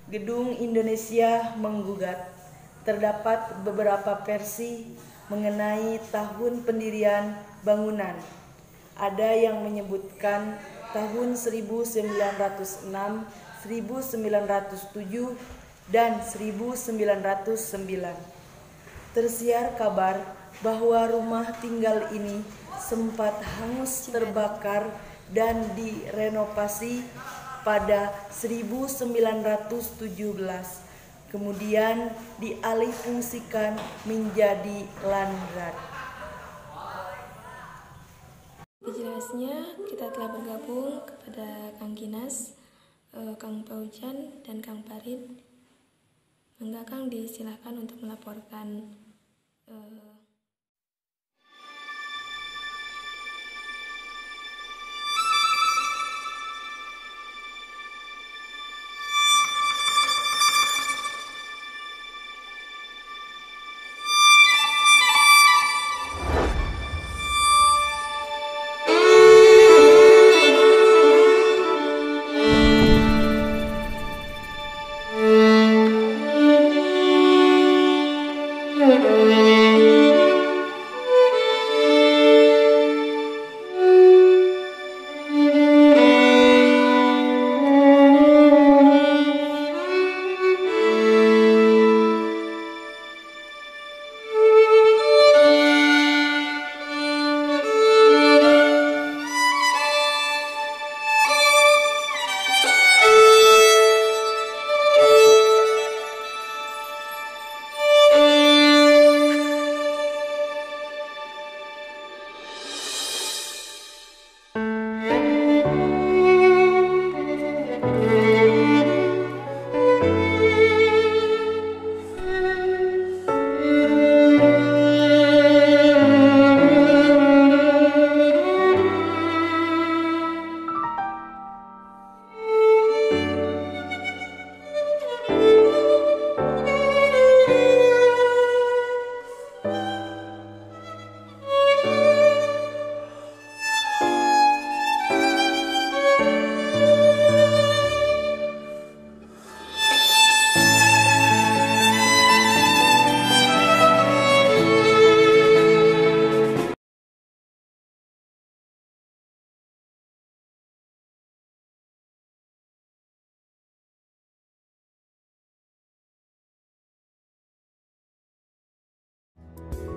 Gedung Indonesia menggugat. Terdapat beberapa versi mengenai tahun pendirian bangunan. Ada yang menyebutkan tahun 1906, 1907, dan 1909. Tersiar kabar bahwa rumah tinggal ini sempat hangus terbakar dan direnovasi pada 1917, kemudian dialihfungsikan menjadi landrat. Jelasnya kita telah bergabung kepada Kang Kinas, Kang Paujan, dan Kang Parit. Mangga Kang disilahkan untuk melaporkan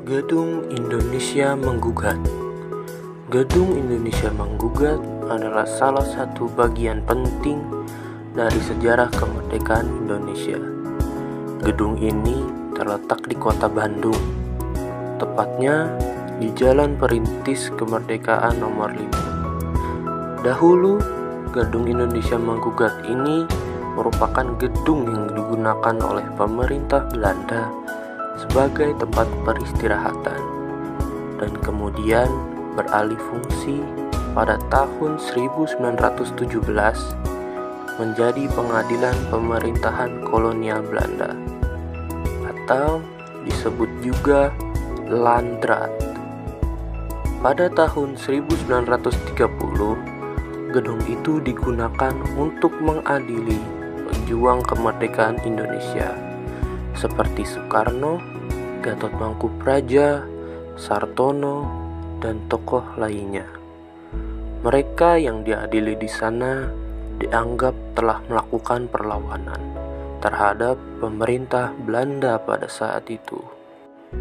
Gedung Indonesia menggugat. Gedung Indonesia menggugat adalah salah satu bagian penting dari sejarah kemerdekaan Indonesia. Gedung ini terletak di kota Bandung, tepatnya di Jalan Perintis Kemerdekaan nomor 5. Dahulu, Gedung Indonesia menggugat ini merupakan gedung yang digunakan oleh pemerintah Belanda sebagai tempat peristirahatan dan kemudian beralih fungsi pada tahun 1917 menjadi pengadilan pemerintahan kolonial Belanda atau disebut juga Landrat. Pada tahun 1930, gedung itu digunakan untuk mengadili pejuang kemerdekaan Indonesia seperti Soekarno, Gatot Mangkupraja, Sartono, dan tokoh lainnya. Mereka yang diadili di sana dianggap telah melakukan perlawanan terhadap pemerintah Belanda pada saat itu.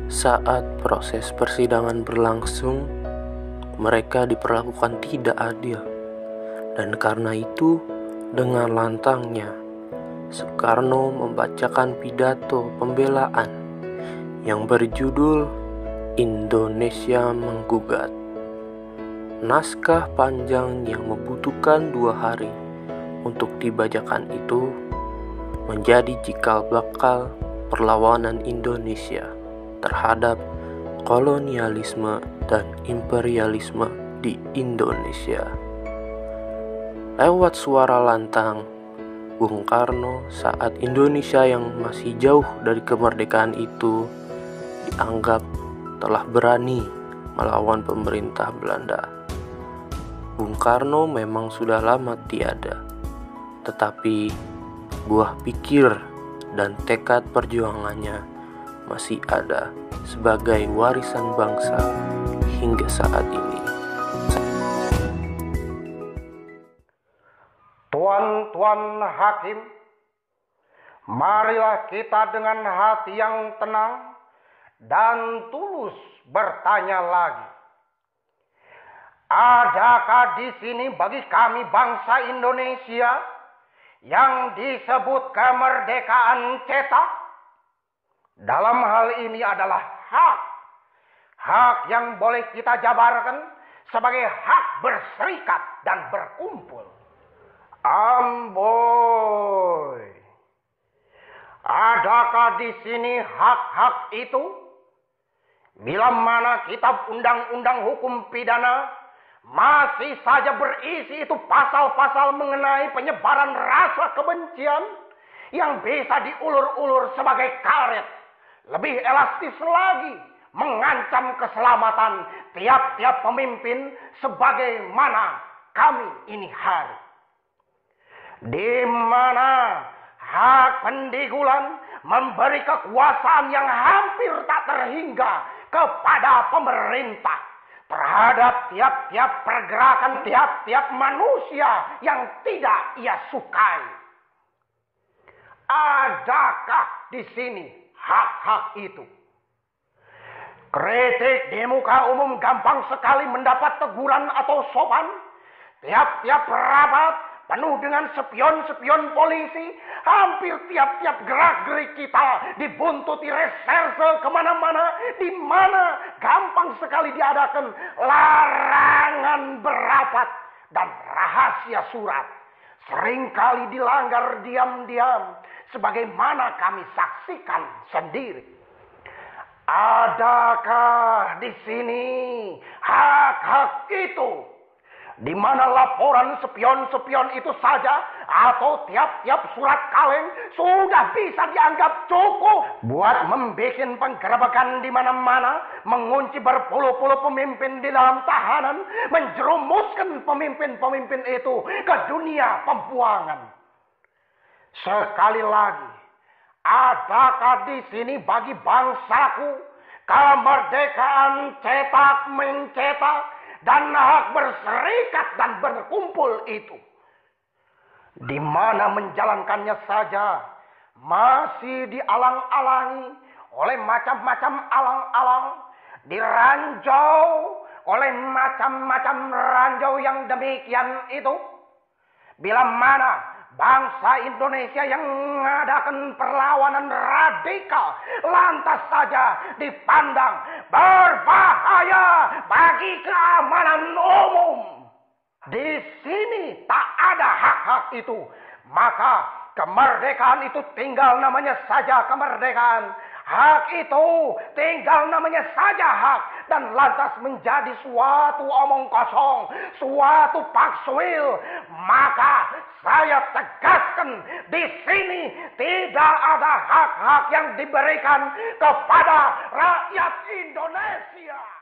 Saat proses persidangan berlangsung, mereka diperlakukan tidak adil, dan karena itu, dengan lantangnya Soekarno membacakan pidato pembelaan yang berjudul Indonesia Menggugat. Naskah panjang yang membutuhkan 2 hari untuk dibacakan itu menjadi cikal bakal perlawanan Indonesia terhadap kolonialisme dan imperialisme di Indonesia. Lewat suara lantang, Bung Karno saat Indonesia yang masih jauh dari kemerdekaan itu dianggap telah berani melawan pemerintah Belanda. Bung Karno memang sudah lama tiada, tetapi buah pikir dan tekad perjuangannya masih ada sebagai warisan bangsa hingga saat ini. Tuan-tuan hakim, marilah kita dengan hati yang tenang dan tulus bertanya lagi. Adakah di sini bagi kami bangsa Indonesia yang disebut kemerdekaan cetak? Dalam hal ini adalah hak. Hak yang boleh kita jabarkan sebagai hak berserikat dan berkumpul. Amboi. Adakah di sini hak-hak itu? Bila mana kitab undang-undang hukum pidana masih saja berisi itu pasal-pasal mengenai penyebaran rasa kebencian yang bisa diulur-ulur sebagai karet. Lebih elastis lagi, mengancam keselamatan tiap-tiap pemimpin sebagaimana kami ini hari. Di mana hak pendigulan memberi kekuasaan yang hampir tak terhingga kepada pemerintah terhadap tiap-tiap pergerakan tiap-tiap manusia yang tidak ia sukai. Adakah di sini hak-hak itu? Kritik di muka umum gampang sekali mendapat teguran atau sopan. Tiap-tiap rapat penuh dengan spion-spion polisi. Hampir tiap-tiap gerak-gerik kita dibuntuti reserse kemana-mana. Di mana gampang sekali diadakan larangan berapat dan rahasia surat. Seringkali dilanggar diam-diam. Sebagaimana kami saksikan sendiri. Adakah di sini hak-hak itu? Di mana laporan spion-spion itu saja atau tiap-tiap surat kaleng sudah bisa dianggap cukup buat membuat penggerebekan di mana-mana, mengunci berpuluh-puluh pemimpin di dalam tahanan, menjerumuskan pemimpin-pemimpin itu ke dunia pembuangan. Sekali lagi, adakah di sini bagi bangsaku kemerdekaan cetak mencetak dan hak berserikat dan berkumpul itu? Di mana menjalankannya saja masih dialang-alangi oleh macam-macam alang-alang, diranjau oleh macam-macam ranjau yang demikian itu. Bila mana bangsa Indonesia yang mengadakan perlawanan radikal lantas saja dipandang berbahaya bagi keamanan umum. Di sini tak ada hak-hak itu. Maka kemerdekaan itu tinggal namanya saja kemerdekaan. Hak itu tinggal namanya saja hak dan lantas menjadi suatu omong kosong, suatu paksuil. Maka saya tegaskan di sini tidak ada hak-hak yang diberikan kepada rakyat Indonesia.